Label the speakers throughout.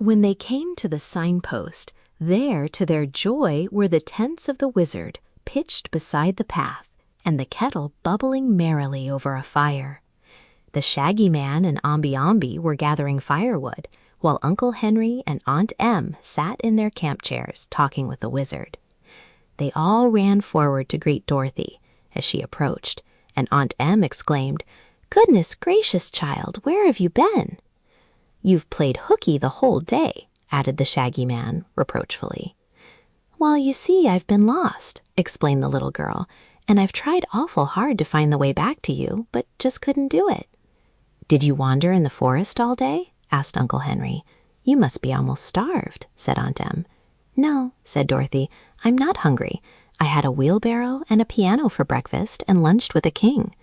Speaker 1: When they came to the signpost, there, to their joy, were the tents of the wizard, pitched beside the path, and the kettle bubbling merrily over a fire. The Shaggy Man and Omby were gathering firewood, while Uncle Henry and Aunt Em sat in their camp chairs talking with the wizard. They all ran forward to greet Dorothy as she approached, and Aunt Em exclaimed, "Goodness gracious, child, where have you been?" "You've played hooky the whole day," added the Shaggy Man reproachfully. "Well, you see, I've been lost," explained the little girl, "and I've tried awful hard to find the way back to you, but just couldn't do it." "Did you wander in the forest all day?" asked Uncle Henry. "You must be almost starved," said Aunt Em. "No," said Dorothy, "I'm not hungry. I had a wheelbarrow and a piano for breakfast and lunched with a king."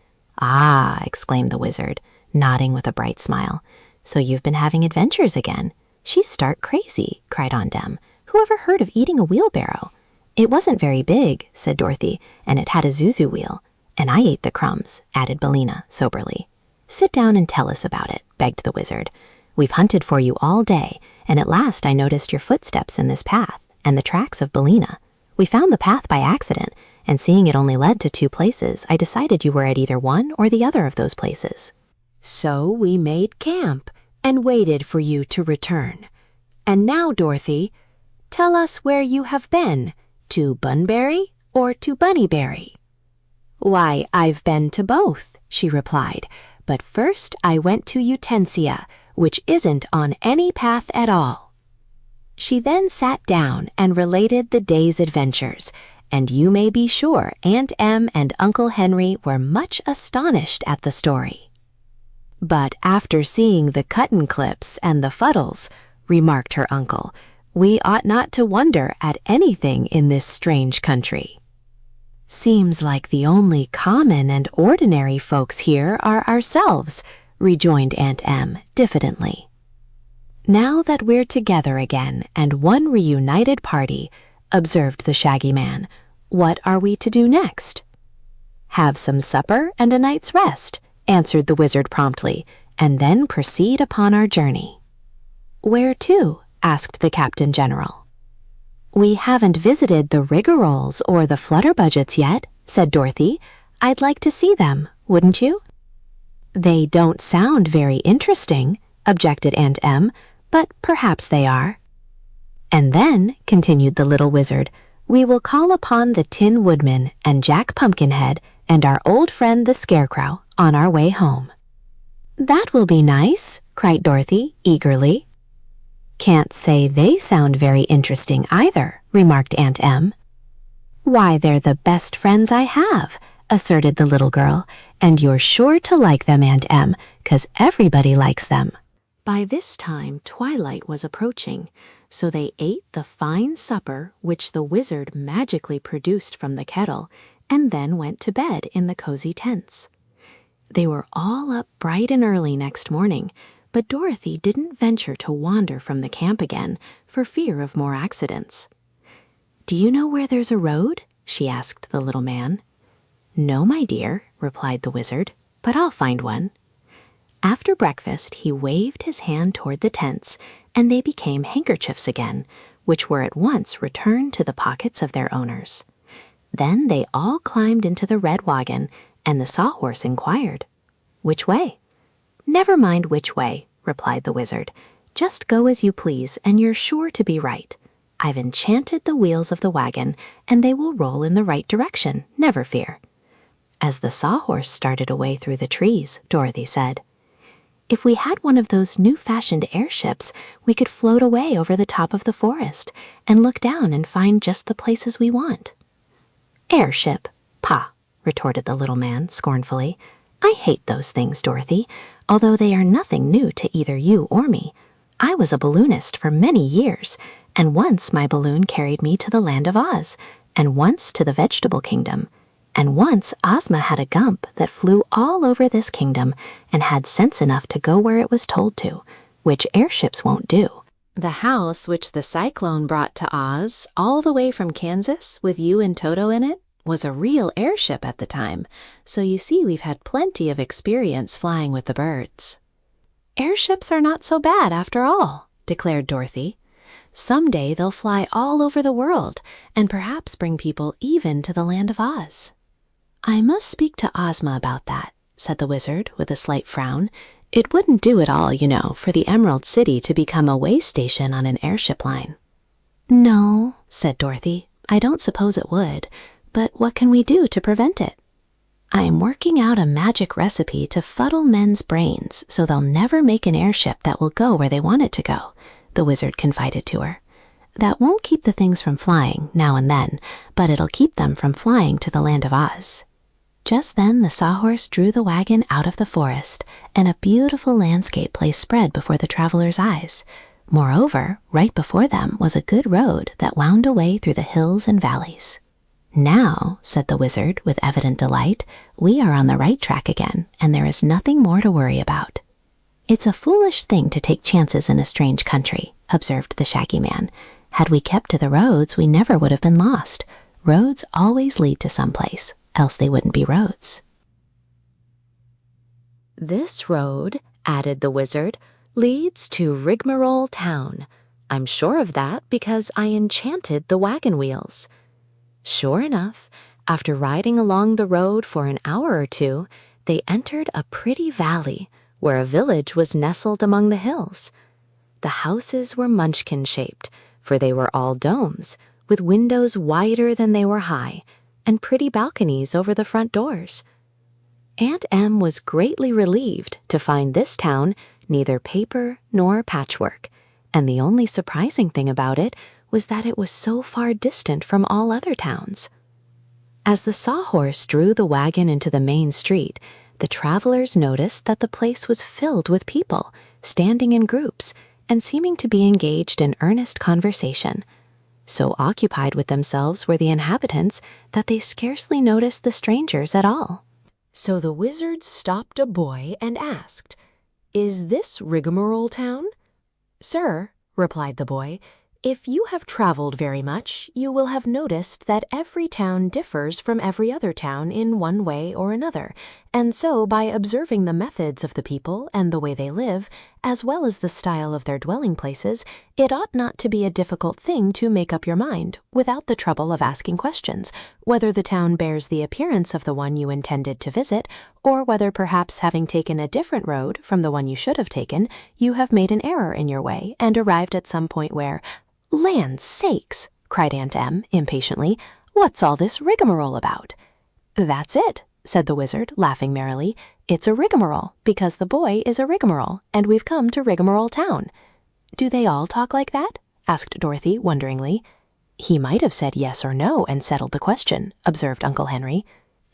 Speaker 1: "Ah," exclaimed the wizard, nodding with a bright smile. "So you've been having adventures again." "She's stark crazy," cried Aunt Em. "Who ever heard of eating a wheelbarrow?" "It wasn't very big," said Dorothy, "and it had a zuzu wheel." "And I ate the crumbs," added Billina soberly. "Sit down and tell us about it," begged the wizard. "We've hunted for you all day, and at last I noticed your footsteps in this path and the tracks of Billina. We found the path by accident, and seeing it only led to 2 places, I decided you were at either one or the other of those places. So we made camp and waited for you to return. And now, Dorothy, tell us where you have been, to Bunbury or to Bunnyberry?" "Why, I've been to both," she replied, "but first I went to Utensia, which isn't on any path at all." She then sat down and related the day's adventures, and you may be sure Aunt Em and Uncle Henry were much astonished at the story. "But after seeing the cut-and clips and the fuddles," remarked her uncle, "we ought not to wonder at anything in this strange country." "Seems like the only common and ordinary folks here are ourselves," rejoined Aunt Em diffidently. "Now that we're together again and one reunited party," observed the Shaggy Man, "what are we to do next?" "Have some supper and a night's rest," answered the wizard promptly, "and then proceed upon our journey." "Where to?" asked the Captain General. "We haven't visited the Rigmaroles or the Flutterbudgets yet," said Dorothy. "I'd like to see them, wouldn't you?" "They don't sound very interesting," objected Aunt Em, "but perhaps they are." "And then," continued the little wizard, "we will call upon the Tin Woodman and Jack Pumpkinhead and our old friend the Scarecrow on our way home." "That will be nice," cried Dorothy eagerly. "Can't say they sound very interesting either," remarked Aunt Em. "Why, they're the best friends I have," asserted the little girl, "and you're sure to like them, Aunt Em, 'cause everybody likes them." By this time twilight was approaching, so they ate the fine supper which the wizard magically produced from the kettle, and then went to bed in the cozy tents. They were all up bright and early next morning, but Dorothy didn't venture to wander from the camp again for fear of more accidents. "Do you know where there's a road?" she asked the little man. "No, my dear," replied the wizard, "but I'll find one." After breakfast, he waved his hand toward the tents, and they became handkerchiefs again, which were at once returned to the pockets of their owners. Then they all climbed into the red wagon, and the Sawhorse inquired, "Which way?" "Never mind which way," replied the wizard. "Just go as you please, and you're sure to be right. I've enchanted the wheels of the wagon, and they will roll in the right direction, never fear." As the Sawhorse started away through the trees, Dorothy said, "If we had one of those new-fashioned airships, we could float away over the top of the forest and look down and find just the places we want." "Airship? Pah!" retorted the little man scornfully. "I hate those things, Dorothy, although they are nothing new to either you or me. I was a balloonist for many years, and once my balloon carried me to the land of Oz, and once to the Vegetable Kingdom, and once Ozma had a gump that flew all over this kingdom and had sense enough to go where it was told to, which airships won't do. The house which the cyclone brought to Oz, all the way from Kansas, with you and Toto in it, was a real airship at the time, so you see we've had plenty of experience flying with the birds." "Airships are not so bad after all," declared Dorothy. "Someday they'll fly all over the world and perhaps bring people even to the land of Oz." "I must speak to Ozma about that," said the wizard with a slight frown. "It wouldn't do at all, for the Emerald City to become a way station on an airship line." "No," said Dorothy, "I don't suppose it would, but what can we do to prevent it?" "I'm working out a magic recipe to fuddle men's brains so they'll never make an airship that will go where they want it to go," the wizard confided to her. "That won't keep the things from flying now and then, but it'll keep them from flying to the land of Oz." Just then the sawhorse drew the wagon out of the forest, and a beautiful landscape lay spread before the travelers' eyes. Moreover, right before them was a good road that wound away through the hills and valleys. "Now," said the wizard with evident delight, "we are on the right track again, and there is nothing more to worry about." "It's a foolish thing to take chances in a strange country," observed the Shaggy Man. "Had we kept to the roads, we never would have been lost. Roads always lead to some place, else they wouldn't be roads." "This road," added the wizard, "leads to Rigmarole Town. I'm sure of that because I enchanted the wagon wheels." Sure enough, after riding along the road for an hour or two, they entered a pretty valley where a village was nestled among the hills. The houses were munchkin-shaped, for they were all domes, with windows wider than they were high, and pretty balconies over the front doors. Aunt Em was greatly relieved to find this town neither paper nor patchwork, and the only surprising thing about it was that it was so far distant from all other towns. As the sawhorse drew the wagon into the main street, the travelers noticed that the place was filled with people, standing in groups, and seeming to be engaged in earnest conversation. So occupied with themselves were the inhabitants that they scarcely noticed the strangers at all. So the wizard stopped a boy and asked, "Is this Rigmarole Town?" "Sir," replied the boy, "if you have traveled very much, you will have noticed that every town differs from every other town in one way or another, and so by observing the methods of the people and the way they live, as well as the style of their dwelling places, it ought not to be a difficult thing to make up your mind, without the trouble of asking questions, whether the town bears the appearance of the one you intended to visit, or whether perhaps having taken a different road from the one you should have taken, you have made an error in your way and arrived at some point where—" "Land's sakes!" cried Aunt Em impatiently. "What's all this rigmarole about?" "That's it," said the wizard, laughing merrily. "It's a rigmarole, because the boy is a rigmarole, and we've come to Rigmarole Town." "Do they all talk like that?" asked Dorothy wonderingly. "He might have said yes or no and settled the question," observed Uncle Henry.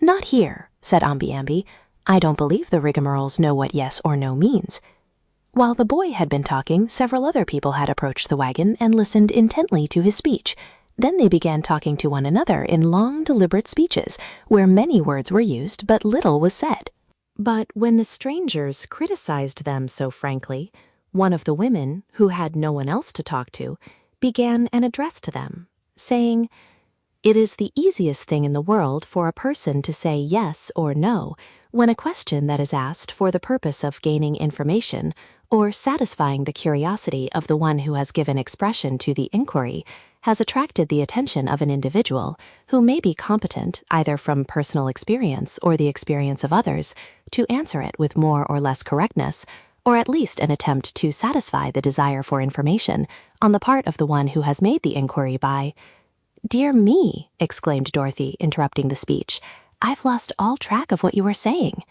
Speaker 1: "Not here," said Omby Amby. "I don't believe the rigmaroles know what yes or no means." While the boy had been talking, several other people had approached the wagon and listened intently to his speech. Then they began talking to one another in long, deliberate speeches, where many words were used but little was said. But when the strangers criticized them so frankly, one of the women, who had no one else to talk to, began an address to them, saying, "It is the easiest thing in the world for a person to say yes or no when a question that is asked for the purpose of gaining information or satisfying the curiosity of the one who has given expression to the inquiry has attracted the attention of an individual who may be competent, either from personal experience or the experience of others, to answer it with more or less correctness, or at least an attempt to satisfy the desire for information on the part of the one who has made the inquiry by—" "Dear me," exclaimed Dorothy, interrupting the speech, "I've lost all track of what you were saying."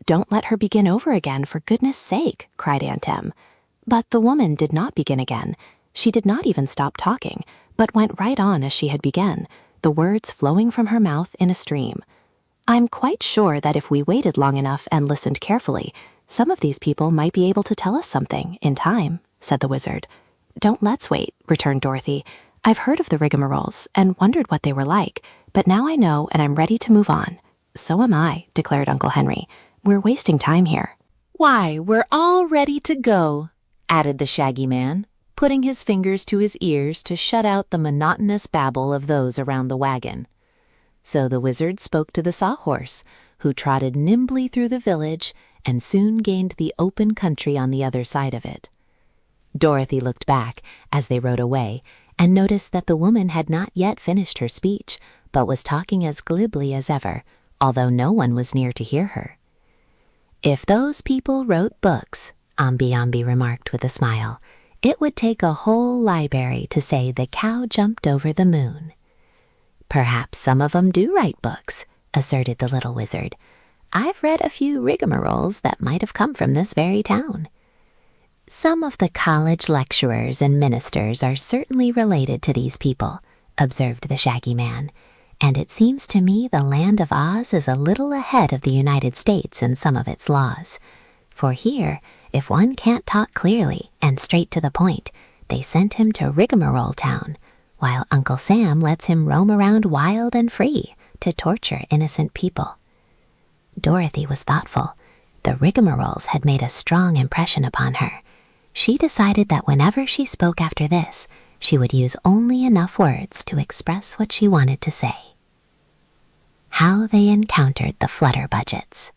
Speaker 1: "Don't let her begin over again, for goodness sake," cried Aunt Em. But the woman did not begin again. She did not even stop talking, but went right on as she had begun, the words flowing from her mouth in a stream. "I'm quite sure that if we waited long enough and listened carefully, some of these people might be able to tell us something in time," said the wizard. "Don't let's wait," returned Dorothy. "I've heard of the rigmaroles and wondered what they were like, but now I know and I'm ready to move on." "So am I," declared Uncle Henry. "We're wasting time here."
Speaker 2: "Why, we're all ready to go," added the Shaggy Man, putting his fingers to his ears to shut out the monotonous babble of those around the wagon. So the wizard spoke to the sawhorse, who trotted nimbly through the village and soon gained the open country on the other side of it. Dorothy looked back as they rode away and noticed that the woman had not yet finished her speech, but was talking as glibly as ever, although no one was near to hear her. "If those people wrote books," Omby remarked with a smile, "it would take a whole library to say the cow jumped over the moon." "Perhaps some of 'em do write books," asserted the little wizard. "I've read a few rigmaroles that might have come from this very town." "Some of the college lecturers and ministers are certainly related to these people," observed the Shaggy Man, "and it seems to me the land of Oz is a little ahead of the United States in some of its laws. For here, if one can't talk clearly and straight to the point, they sent him to Rigmarole Town, while Uncle Sam lets him roam around wild and free to torture innocent people." Dorothy was thoughtful. The rigmaroles had made a strong impression upon her. She decided that whenever she spoke after this, she would use only enough words to express what she wanted to say. How they encountered the Flutterbudgets.